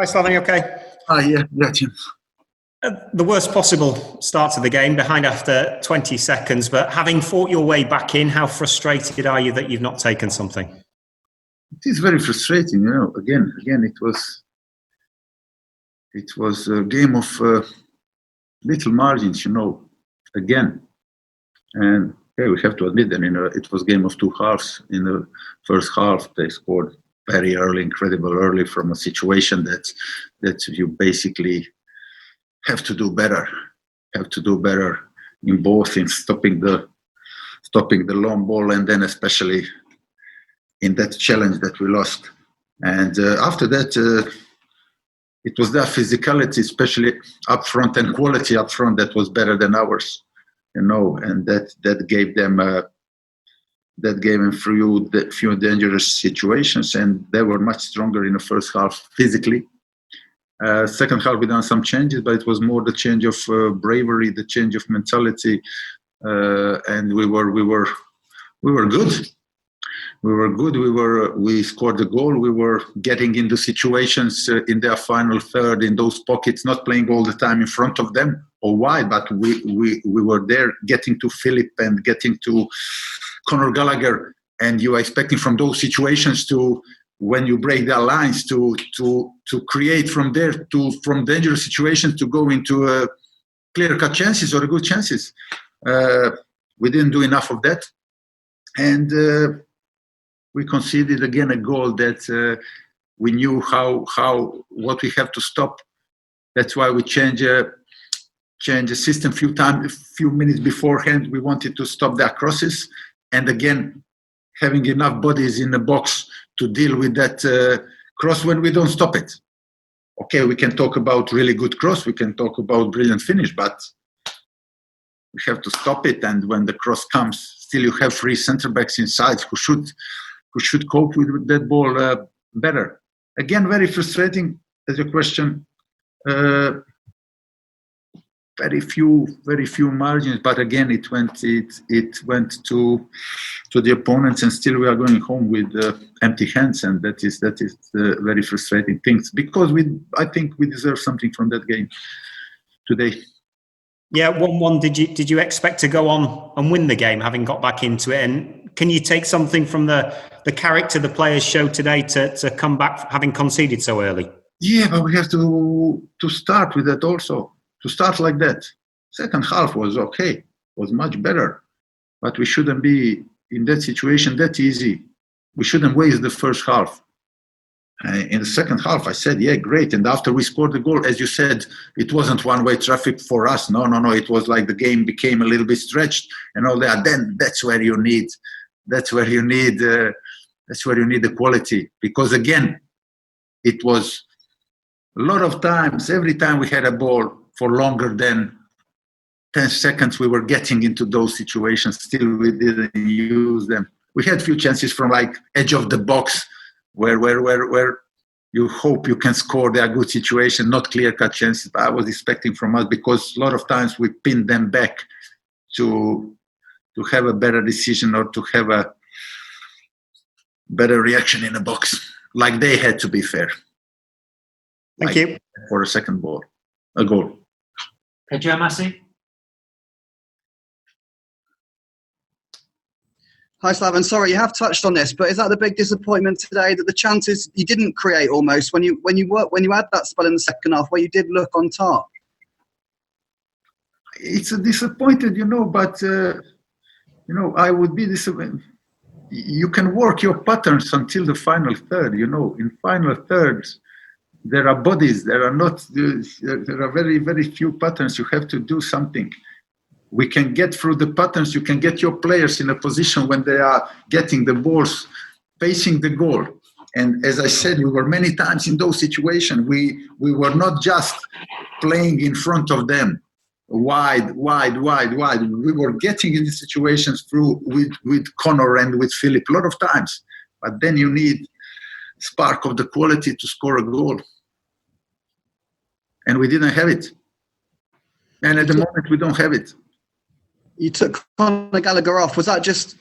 Hi, Slaven, you okay? Yeah, Tim. The worst possible start to the game, behind after 20 seconds, but having fought your way back in, how frustrated are you that you've not taken something? It is very frustrating, you know. Again, it was a game of little margins, you know. Again, and we have to admit that it was a game of two halves. In the first half, they scored very early, incredible early, from a situation that you basically have to do better. Have to do better in both, in stopping the long ball, and then especially in that challenge that we lost. And after that, it was their physicality, especially up front, and quality up front, that was better than ours, you know. And that gave them few dangerous situations, and they were much stronger in the first half physically. Second half we done some changes, but it was more the change of bravery, the change of mentality, and we were good. We were good. We scored the goal. We were getting into situations in their final third, in those pockets, not playing all the time in front of them or wide, but we were there, getting to Phillips and getting to Conor Gallagher, and you are expecting from those situations to, when you break their lines, to create from there, from dangerous situations to go into clear-cut chances or good chances. We didn't do enough of that, and we conceded again a goal that we knew what we have to stop. That's why we changed the system few minutes beforehand. We wanted to stop their crosses, and again, having enough bodies in the box to deal with that cross when we don't stop it. Okay, we can talk about really good cross, we can talk about brilliant finish, but we have to stop it. And when the cross comes, still you have three centre backs inside who should cope with that ball better. Again, very frustrating, as your question. Very few margins, but again, it went to the opponents, and still we are going home with empty hands, and that is very frustrating things, because I think we deserve something from that game today. Yeah, 1-1. Did you expect to go on and win the game, having got back into it? And can you take something from the character the players showed today to come back having conceded so early? Yeah, but we have to start with that also. To start like that. Second half was okay, was much better, but we shouldn't be in that situation that easy. We shouldn't waste the first half. In the second half, I said, yeah, great. And after we scored the goal, as you said, it wasn't one-way traffic for us. No. It was like the game became a little bit stretched and all that. Then that's where you need the quality. Because again, it was a lot of times, every time we had a ball for longer than 10 seconds, we were getting into those situations. Still, we didn't use them. We had few chances from like edge of the box where you hope you can score. They are good situations, not clear-cut chances. But I was expecting from us, because a lot of times we pinned them back to have a better decision or to have a better reaction in the box, like they had, to be fair. Thank you. For a goal. Joe Massey. Hi, Slaven. Sorry, you have touched on this, but is that the big disappointment today, that the chances you didn't create almost when you had that spell in the second half where you did look on top? It's a disappointed, but I would be disappointed. You can work your patterns until the final third. In final thirds, there are bodies. There are very, very few patterns. You have to do something. We can get through the patterns. You can get your players in a position when they are getting the balls, facing the goal. And as I said, we were many times in those situations. We were not just playing in front of them, wide. We were getting in the situations through with Conor and with Phillips a lot of times. But then you need spark of the quality to score a goal, and we didn't have it. And at the moment, we don't have it. You took Conor Gallagher off. Was that just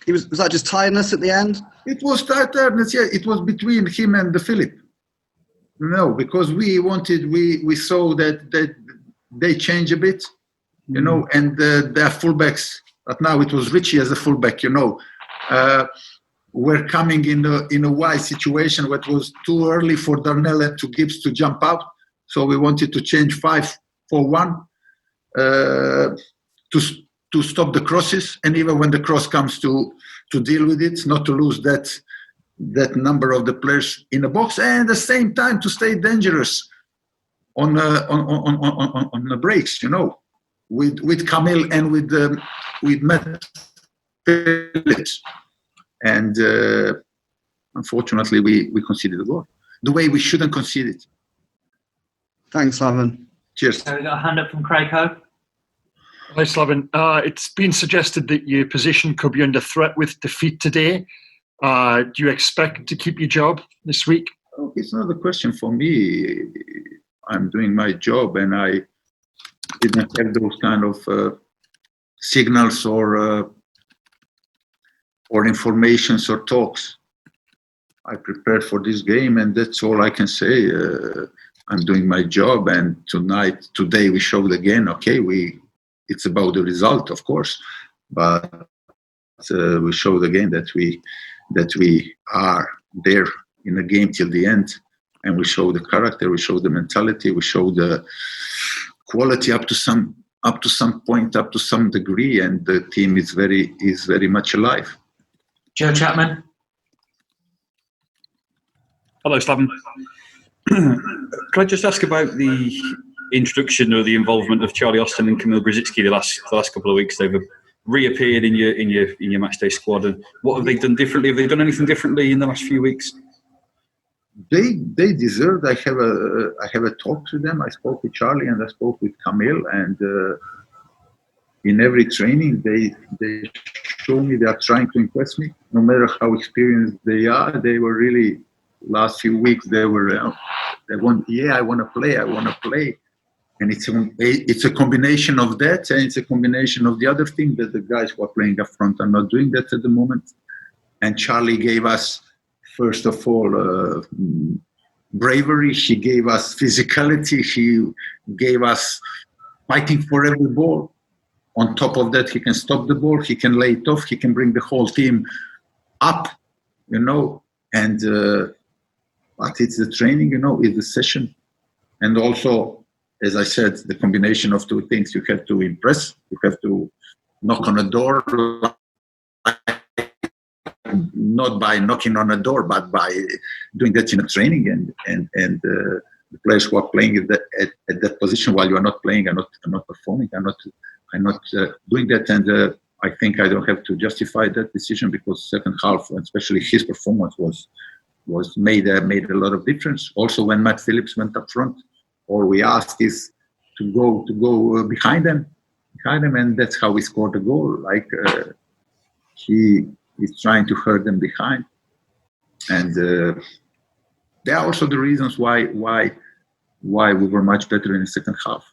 tiredness at the end? It was tiredness. Yeah, it was between him and the Phillips. No, because we saw that they change a bit, you know, and their fullbacks. But now it was Richie as a fullback, you know. We're coming in a wide situation where it was too early for Darnell and to Gibbs to jump out. So we wanted to change 5-4-1 to stop the crosses, and even when the cross comes to deal with it, not to lose that number of the players in the box, and at the same time to stay dangerous on the breaks, you know, with Camille and with Matt Phillips. And unfortunately, we conceded a goal the way we shouldn't concede it. Thanks, Slaven. Cheers. So we got a hand up from Craig Ho. Hi, Slaven. It's been suggested that your position could be under threat with defeat today. Do you expect to keep your job this week? Oh, it's not a question for me. I'm doing my job, and I didn't have those kind of signals or informations or talks. I prepared for this game, and that's all I can say. I'm doing my job, and today we showed again. Okay, it's about the result, of course, but we showed again that we are there in the game till the end, and we show the character, we show the mentality, we show the quality up to some point, up to some degree, and the team is very much alive. Joe Chapman. Hello, Slaven. Could I just ask about the introduction or the involvement of Charlie Austin and Kamil Grzycki the last couple of weeks? They've reappeared in your matchday squad, and what have they done differently? Have they done anything differently in the last few weeks? They deserved. I have a talk to them. I spoke with Charlie and I spoke with Camille, and in every training they show me they are trying to impress me. No matter how experienced they are, they were really last few weeks. I want to play, and it's a combination of that, and it's a combination of the other thing that the guys who are playing up front are not doing that at the moment. And Charlie gave us, first of all, bravery. She gave us physicality. She gave us fighting for every ball. On top of that, he can stop the ball. He can lay it off. He can bring the whole team up, you know. And but it's the training, you know, it's the session. And also, as I said, the combination of two things. You have to impress. You have to knock on a door, not by knocking on a door, but by doing that in a training. And the players who are playing at that position while you are not playing are not performing, are not doing that. And I think I don't have to justify that decision, because second half, especially his performance, was made a lot of difference. Also, when Matt Phillips went up front, all we asked is to go behind them, and that's how we scored the goal. Like he is trying to hurt them behind, and there are also the reasons why we were much better in the second half.